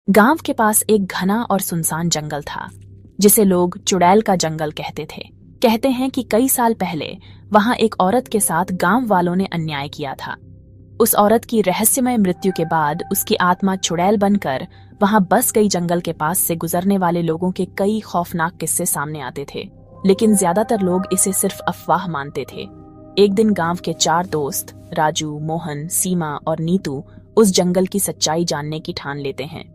गांव के पास एक घना और सुनसान जंगल था, जिसे लोग चुड़ैल का जंगल कहते थे। कहते हैं कि कई साल पहले वहां एक औरत के साथ गांव वालों ने अन्याय किया था। उस औरत की रहस्यमय मृत्यु के बाद उसकी आत्मा चुड़ैल बनकर वहां बस गई। जंगल के पास से गुजरने वाले लोगों के कई खौफनाक किस्से सामने आते थे, लेकिन ज्यादातर लोग इसे सिर्फ अफवाह मानते थे। एक दिन गांव के 4 दोस्त राजू, मोहन, सीमा और नीतू उस जंगल की सच्चाई जानने की ठान लेते हैं।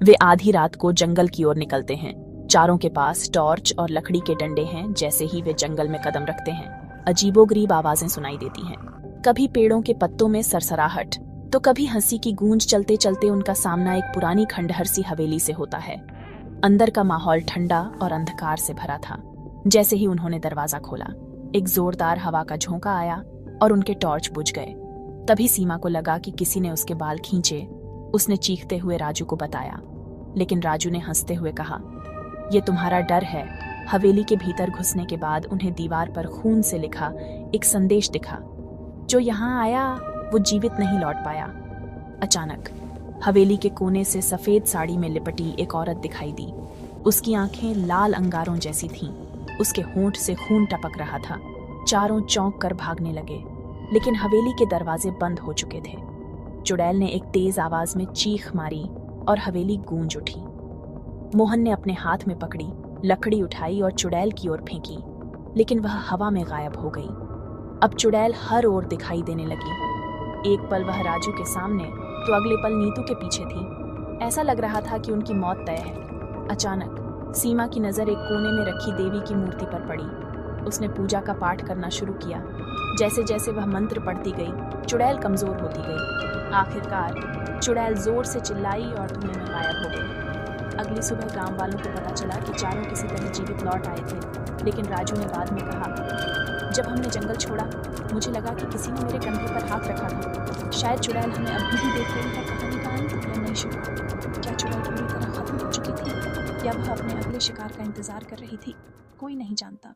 वे आधी रात को जंगल की ओर निकलते हैं। चारों के पास टॉर्च और लकड़ी के डंडे हैं। जैसे ही वे जंगल में कदम रखते हैं, अजीबोगरीब आवाजें सुनाई देती हैं। कभी पेड़ों के पत्तों में सरसराहट, तो कभी हंसी की गूंज। चलते चलते उनका सामना एक पुरानी खंडहर सी हवेली से होता है। अंदर का माहौल ठंडा और अंधकार से भरा था। जैसे ही उन्होंने दरवाजा खोला, एक जोरदार हवा का झोंका आया और उनके टॉर्च बुझ गए। तभी सीमा को लगा कि किसी ने उसके बाल खींचे। उसने चीखते हुए राजू को बताया, लेकिन राजू ने हंसते हुए कहा, ये तुम्हारा डर है। हवेली के भीतर घुसने के बाद उन्हें दीवार पर खून से लिखा एक संदेश दिखा, जो यहाँ आया वो जीवित नहीं लौट पाया। अचानक हवेली के कोने से सफेद साड़ी में लिपटी एक औरत दिखाई दी। उसकी आंखें लाल अंगारों जैसी थीं। उसके होंठ से खून टपक रहा था। चारों चौंक कर भागने लगे, लेकिन हवेली के दरवाजे बंद हो चुके थे। चुड़ैल ने एक तेज आवाज में चीख मारी और हवेली गूंज उठी। मोहन ने अपने हाथ में पकड़ी लकड़ी उठाई और चुड़ैल की ओर फेंकी, लेकिन वह हवा में गायब हो गई। अब चुड़ैल हर ओर दिखाई देने लगी। एक पल वह राजू के सामने, तो अगले पल नीतू के पीछे थी। ऐसा लग रहा था कि उनकी मौत तय है। अचानक सीमा की नजर एक कोने में रखी देवी की मूर्ति पर पड़ी। उसने पूजा का पाठ करना शुरू किया। जैसे जैसे वह मंत्र पढ़ती गई, चुड़ैल कमजोर होती गई। आखिरकार चुड़ैल जोर से चिल्लाई और धुएं में गायब हो गई। अगली सुबह गांव वालों को पता चला कि चारों किसी तरह जीवित लौट आए थे, लेकिन राजू ने बाद में कहा, जब हमने जंगल छोड़ा, मुझे लगा कि किसी ने मेरे कंधे पर हाथ रखा था। शायद चुड़ैल हमें अभी भी देख रही है। कहानी का अंत या नहीं शुरू? क्या चुड़ैल पूरी तरह खत्म हो चुकी थी, या वह अपने अगले शिकार का इंतजार कर रही थी? कोई नहीं जानता।